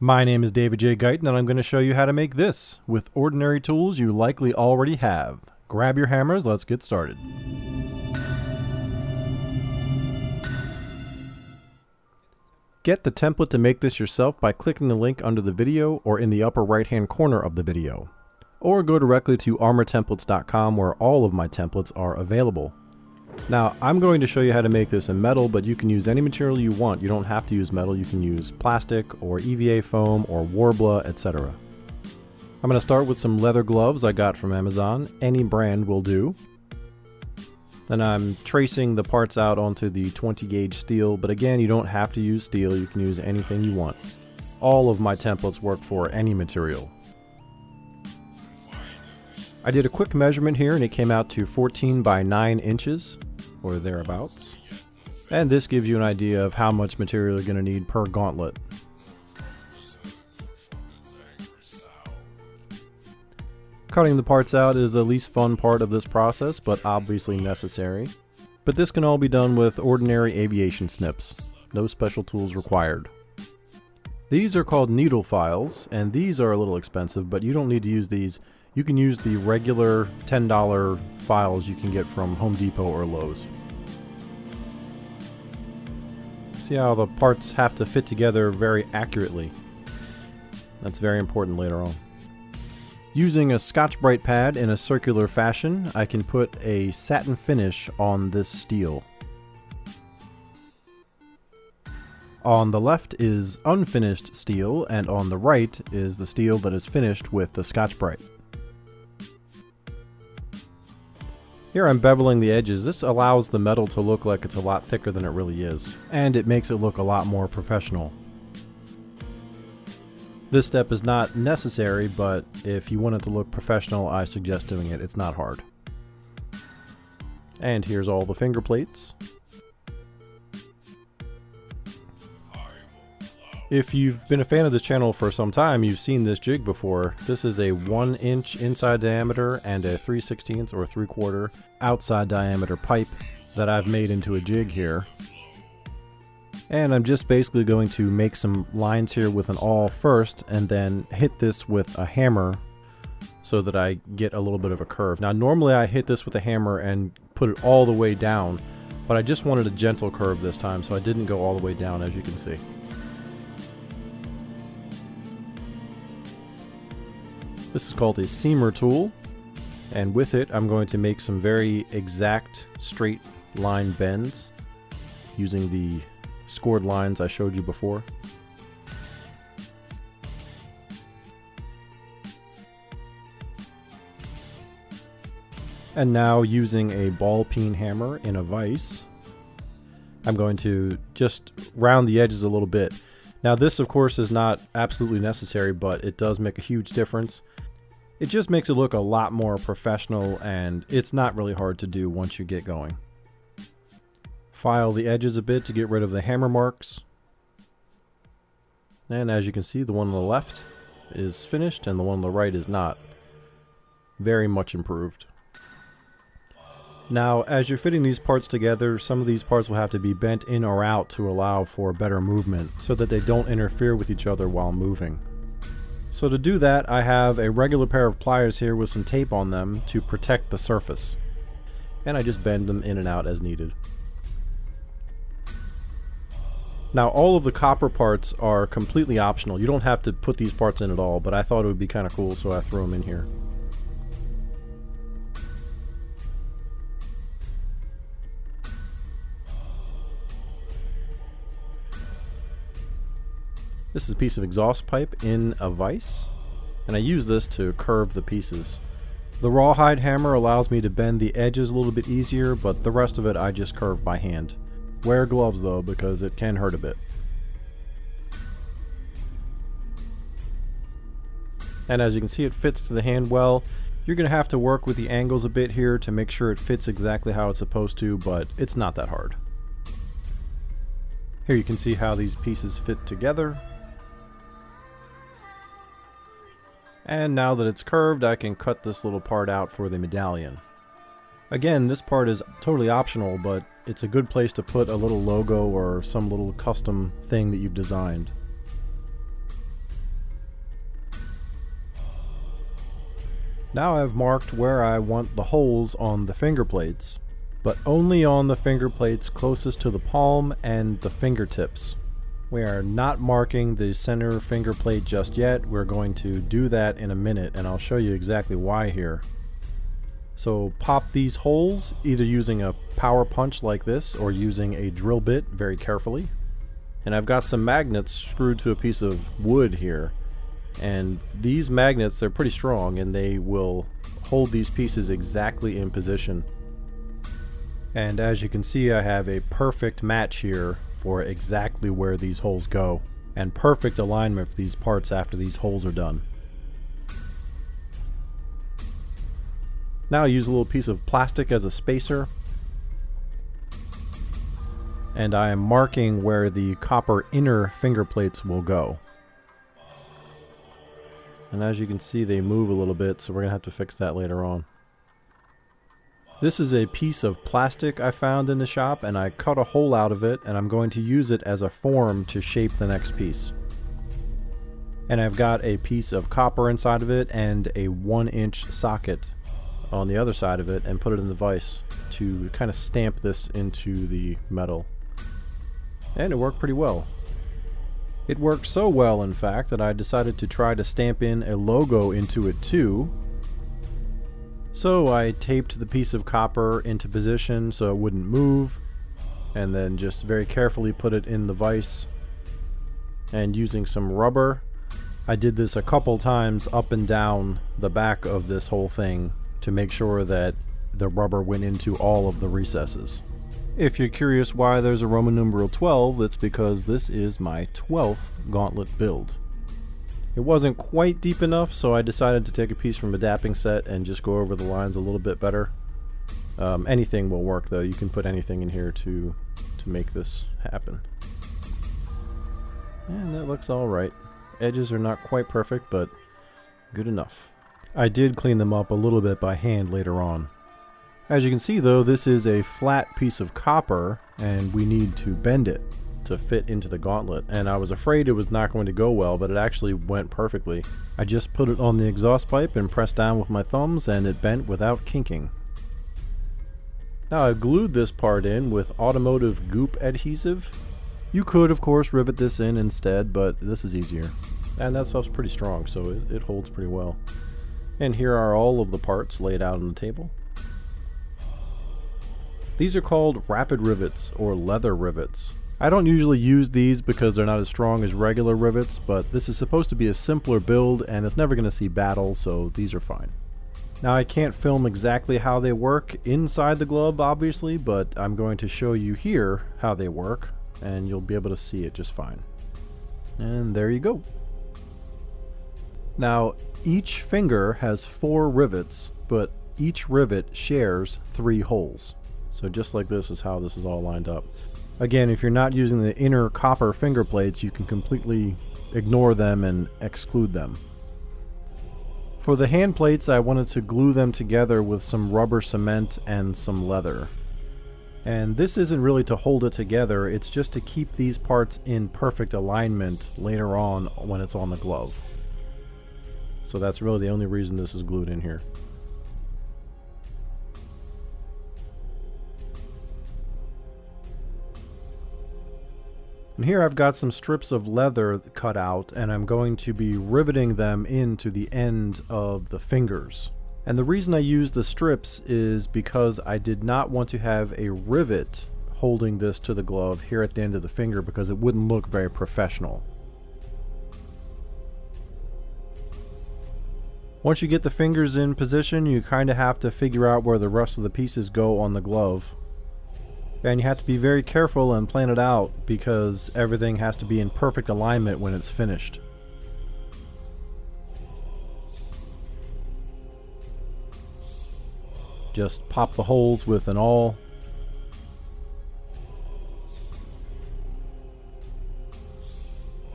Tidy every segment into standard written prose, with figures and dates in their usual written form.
My name is David J. Guyton, and I'm going to show you how to make this with ordinary tools you likely already have. Grab your hammers, let's get started. Get the template to make this yourself by clicking the link under the video or in the upper right hand corner of the video. Or go directly to armortemplates.com where all of my templates are available. Now, I'm going to show you how to make this in metal, but you can use any material you want. You don't have to use metal. You can use plastic or EVA foam or Worbla, etc. I'm going to start with some leather gloves I got from Amazon. Any brand will do. Then I'm tracing the parts out onto the 20 gauge steel, but again, you don't have to use steel. You can use anything you want. All of my templates work for any material. I did a quick measurement here and it came out to 14 by 9 inches, or thereabouts. And this gives you an idea of how much material you're going to need per gauntlet. Cutting the parts out is the least fun part of this process, but obviously necessary. But this can all be done with ordinary aviation snips. No special tools required. These are called needle files, and these are a little expensive, but you don't need to use these. You can use the regular $10 files you can get from Home Depot or Lowe's. See how the parts have to fit together very accurately. That's very important later on. Using a Scotch-Brite pad in a circular fashion, I can put a satin finish on this steel. On the left is unfinished steel, and on the right is the steel that is finished with the Scotch-Brite. Here I'm beveling the edges. This allows the metal to look like it's a lot thicker than it really is, and it makes it look a lot more professional. This step is not necessary, but if you want it to look professional, I suggest doing it. It's not hard. And here's all the finger plates. If you've been a fan of this channel for some time, you've seen this jig before. This is a 1 inch inside diameter and a 3/16 or 3/4 outside diameter pipe that I've made into a jig here. And I'm just basically going to make some lines here with an awl first and then hit this with a hammer so that I get a little bit of a curve. Now normally I hit this with a hammer and put it all the way down, but I just wanted a gentle curve this time, so I didn't go all the way down, as you can see. This is called a seamer tool, and with it I'm going to make some very exact straight line bends using the scored lines I showed you before. And now using a ball peen hammer in a vise, I'm going to just round the edges a little bit. Now this of course is not absolutely necessary, but it does make a huge difference. It just makes it look a lot more professional, and it's not really hard to do once you get going. File the edges a bit to get rid of the hammer marks. And as you can see, the one on the left is finished and the one on the right is not. Very much improved. Now, as you're fitting these parts together, some of these parts will have to be bent in or out to allow for better movement so that they don't interfere with each other while moving. So to do that, I have a regular pair of pliers here with some tape on them to protect the surface. And I just bend them in and out as needed. Now all of the copper parts are completely optional. You don't have to put these parts in at all, but I thought it would be kind of cool, so I threw them in here. This is a piece of exhaust pipe in a vise, and I use this to curve the pieces. The rawhide hammer allows me to bend the edges a little bit easier, but the rest of it I just curve by hand. Wear gloves though, because it can hurt a bit. And as you can see, it fits to the hand well. You're going to have to work with the angles a bit here to make sure it fits exactly how it's supposed to, but it's not that hard. Here you can see how these pieces fit together. And now that it's curved, I can cut this little part out for the medallion. Again, this part is totally optional, but it's a good place to put a little logo or some little custom thing that you've designed. Now I've marked where I want the holes on the finger plates, but only on the finger plates closest to the palm and the fingertips. We are not marking the center finger plate just yet. We're going to do that in a minute, and I'll show you exactly why here. So pop these holes either using a power punch like this or using a drill bit very carefully. And I've got some magnets screwed to a piece of wood here. And these magnets, they're pretty strong and they will hold these pieces exactly in position. And as you can see, I have a perfect match here for exactly where these holes go, and perfect alignment for these parts after these holes are done. Now I use a little piece of plastic as a spacer, and I am marking where the copper inner finger plates will go. And as you can see, they move a little bit, so we're going to have to fix that later on. This is a piece of plastic I found in the shop, and I cut a hole out of it, and I'm going to use it as a form to shape the next piece. And I've got a piece of copper inside of it and a 1-inch socket on the other side of it, and put it in the vise to kind of stamp this into the metal. And it worked pretty well. It worked so well, in fact, that I decided to try to stamp in a logo into it too. So I taped the piece of copper into position so it wouldn't move, and then just very carefully put it in the vise. And using some rubber, I did this a couple times up and down the back of this whole thing to make sure that the rubber went into all of the recesses. If you're curious why there's a Roman numeral 12, it's because this is my 12th Gauntlet build. It wasn't quite deep enough, so I decided to take a piece from a dapping set and just go over the lines a little bit better. Anything will work though. You can put anything in here to make this happen. And that looks alright. Edges are not quite perfect, but good enough. I did clean them up a little bit by hand later on. As you can see though, this is a flat piece of copper and we need to bend it to fit into the gauntlet, and I was afraid it was not going to go well, but it actually went perfectly. I just put it on the exhaust pipe and pressed down with my thumbs, and it bent without kinking. Now I've glued this part in with automotive Goop adhesive. You could of course rivet this in instead, but this is easier. And that stuff's pretty strong, so it holds pretty well. And here are all of the parts laid out on the table. These are called rapid rivets or leather rivets. I don't usually use these because they're not as strong as regular rivets, but this is supposed to be a simpler build and it's never going to see battle, so these are fine. Now I can't film exactly how they work inside the glove obviously, but I'm going to show you here how they work and you'll be able to see it just fine. And there you go. Now each finger has 4 rivets, but each rivet shares 3 holes. So just like this is how this is all lined up. Again, if you're not using the inner copper finger plates, you can completely ignore them and exclude them. For the hand plates, I wanted to glue them together with some rubber cement and some leather. And this isn't really to hold it together, it's just to keep these parts in perfect alignment later on when it's on the glove. So that's really the only reason this is glued in here. And here I've got some strips of leather cut out, and I'm going to be riveting them into the end of the fingers. And the reason I use the strips is because I did not want to have a rivet holding this to the glove here at the end of the finger because it wouldn't look very professional. Once you get the fingers in position, you kind of have to figure out where the rest of the pieces go on the glove. And you have to be very careful and plan it out because everything has to be in perfect alignment when it's finished. Just pop the holes with an awl.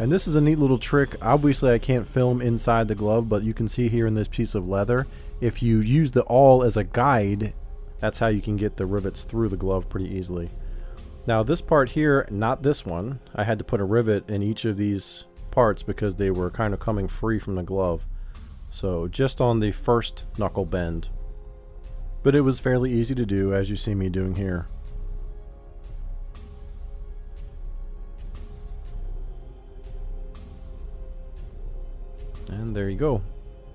And this is a neat little trick. Obviously I can't film inside the glove, but you can see here in this piece of leather, if you use the awl as a guide, that's how you can get the rivets through the glove pretty easily. Now this part here, not this one, I had to put a rivet in each of these parts because they were kind of coming free from the glove. So just on the first knuckle bend. But it was fairly easy to do, as you see me doing here. And there you go.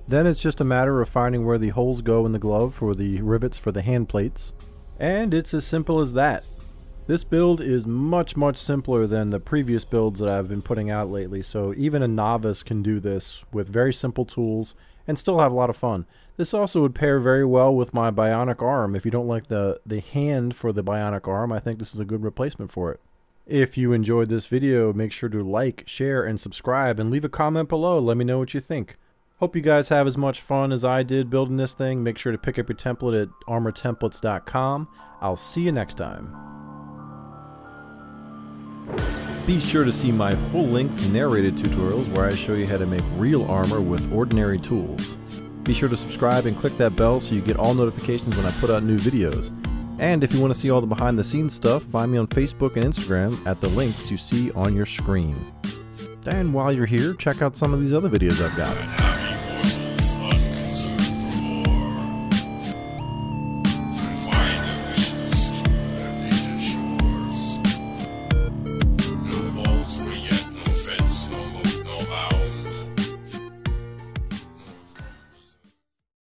Then it's just a matter of finding where the holes go in the glove for the rivets for the hand plates. And it's as simple as that. This build is much simpler than the previous builds that I've been putting out lately, so even a novice can do this with very simple tools and still have a lot of fun. This also would pair very well with my bionic arm. If you don't like the hand for the bionic arm, I think this is a good replacement for it. If you enjoyed this video, make sure to like, share, and subscribe, and leave a comment below. Let me know what you think. Hope you guys have as much fun as I did building this thing. Make sure to pick up your template at armortemplates.com. I'll see you next time. Be sure to see my full-length narrated tutorials where I show you how to make real armor with ordinary tools. Be sure to subscribe and click that bell so you get all notifications when I put out new videos. And if you want to see all the behind-the-scenes stuff, find me on Facebook and Instagram at the links you see on your screen. And while you're here, check out some of these other videos I've got.